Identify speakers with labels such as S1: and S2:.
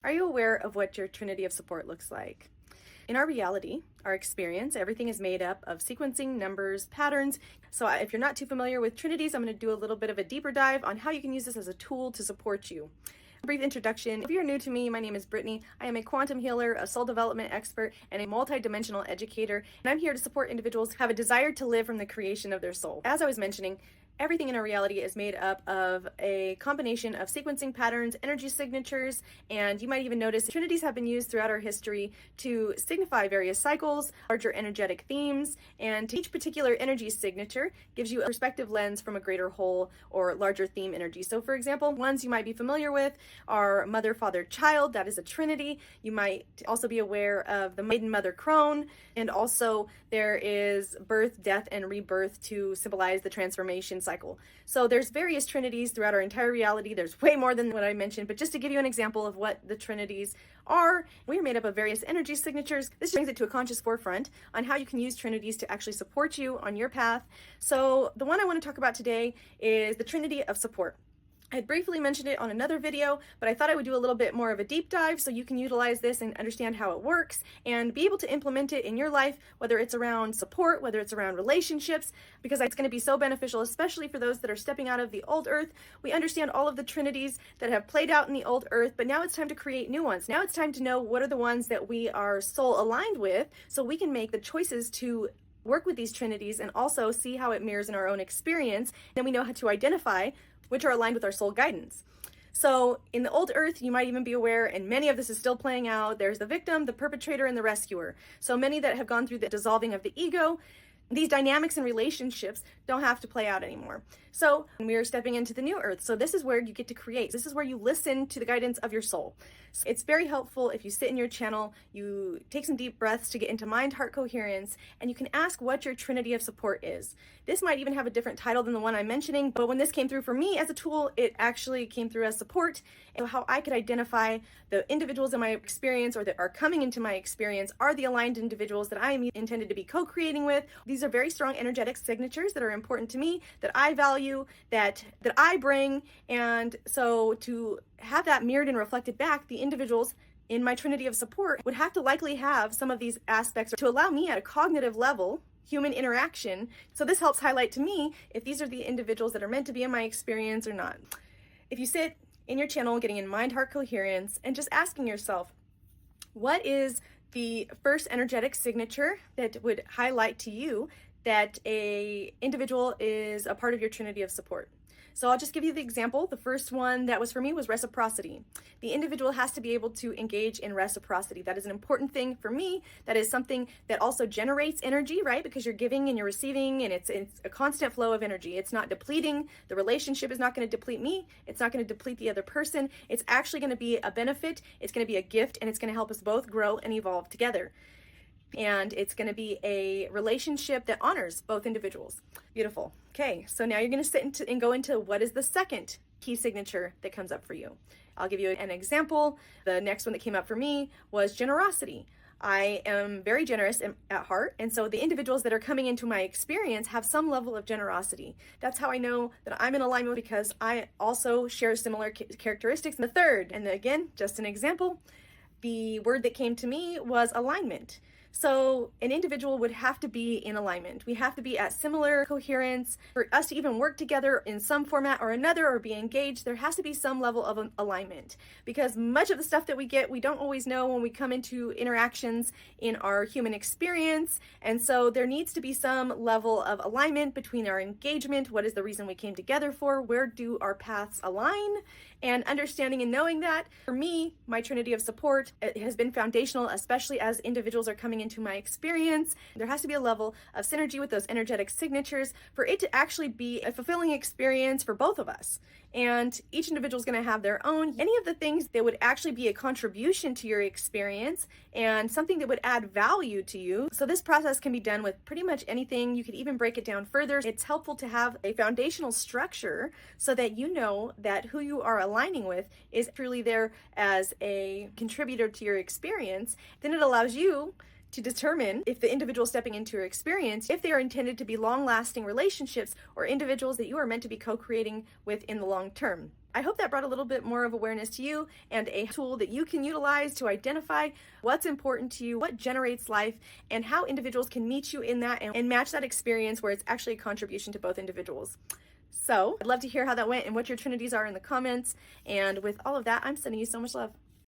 S1: Are you aware of what your Trinity of support looks like? In our reality, our experience, everything is made up of sequencing, numbers, patterns. So if you're not too familiar with Trinities, I'm going to do a little bit of a deeper dive on how you can use this as a tool to support you. A brief introduction. If you're new to me, my name is Brittany. I am a quantum healer, a soul development expert, and a multidimensional educator. And I'm here to support individuals who have a desire to live from the creation of their soul. As I was mentioning, everything in our reality is made up of a combination of sequencing patterns, energy signatures, and you might even notice Trinities have been used throughout our history to signify various cycles, larger energetic themes, and each particular energy signature gives you a perspective lens from a greater whole or larger theme energy. So for example, ones you might be familiar with are mother, father, child. That is a Trinity. You might also be aware of the maiden, mother, crone, and also there is birth, death, and rebirth to symbolize the transformation cycle. So there's various Trinities throughout our entire reality. There's way more than what I mentioned, but just to give you an example of what the Trinities are, we are made up of various energy signatures. This brings it to a conscious forefront on how you can use Trinities to actually support you on your path. So the one I want to talk about today is the Trinity of support. I had briefly mentioned it on another video, but I thought I would do a little bit more of a deep dive so you can utilize this and understand how it works and be able to implement it in your life, whether it's around support, whether it's around relationships, because it's going to be so beneficial, especially for those that are stepping out of the old earth. We understand all of the Trinities that have played out in the old earth, but now it's time to create new ones. Now it's time to know what are the ones that we are soul aligned with so we can make the choices to work with these Trinities and also see how it mirrors in our own experience. Then we know how to identify which are aligned with our soul guidance. So in the old earth, you might even be aware, and many of this is still playing out, there's the victim, the perpetrator, and the rescuer. So many that have gone through the dissolving of the ego, these dynamics and relationships don't have to play out anymore. So we are stepping into the new earth. So this is where you get to create. This is where you listen to the guidance of your soul. So it's very helpful if you sit in your channel, you take some deep breaths to get into mind-heart coherence, and you can ask what your Trinity of support is. This might even have a different title than the one I'm mentioning, but when this came through for me as a tool, it actually came through as support, and how I could identify the individuals in my experience or that are coming into my experience are the aligned individuals that I am intended to be co-creating with. These are very strong energetic signatures that are important to me, that I value, that I bring, and so to have that mirrored and reflected back, the individuals in my Trinity of support would have to likely have some of these aspects to allow me at a cognitive level human interaction. So this helps highlight to me if these are the individuals that are meant to be in my experience or not. If you sit in your channel getting in mind-heart coherence and just asking yourself, what is the first energetic signature that would highlight to you that a individual is a part of your Trinity of support? So I'll just give you the example. The first one that was for me was reciprocity. The individual has to be able to engage in reciprocity. That is an important thing for me. That is something that also generates energy, right? Because you're giving and you're receiving, and it's a constant flow of energy. It's not depleting. The relationship is not going to deplete me. It's not going to deplete the other person. It's actually going to be a benefit. It's going to be a gift, and it's going to help us both grow and evolve together. And it's going to be a relationship that honors both individuals. Beautiful. Okay, so now you're going to sit and go into what is the second key signature that comes up for you. I'll give you an example. The next one that came up for me was generosity. I am very generous at heart, and so the individuals that are coming into my experience have some level of generosity. That's how I know that I'm in alignment, because I also share similar characteristics. And the third, and again, just an example, the word that came to me was alignment. So an individual would have to be in alignment. We have to be at similar coherence. For us to even work together in some format or another or be engaged, there has to be some level of alignment, because much of the stuff that we get, we don't always know when we come into interactions in our human experience. And so there needs to be some level of alignment between our engagement. What is the reason we came together for? Where do our paths align? And understanding and knowing that, for me, my Trinity of support has been foundational, especially as individuals are coming into my experience. There has to be a level of synergy with those energetic signatures for it to actually be a fulfilling experience for both of us. And each individual is going to have their own. Any of the things that would actually be a contribution to your experience and something that would add value to you. So this process can be done with pretty much anything. You could even break it down further. It's helpful to have a foundational structure so that you know that who you are aligning with is truly there as a contributor to your experience. Then it allows you to determine if the individual stepping into your experience, if they are intended to be long-lasting relationships or individuals that you are meant to be co-creating with in the long term. I hope that brought a little bit more of awareness to you and a tool that you can utilize to identify what's important to you, what generates life, and how individuals can meet you in that and match that experience where it's actually a contribution to both individuals. So I'd love to hear how that went and what your Trinities are in the comments. And with all of that, I'm sending you so much love.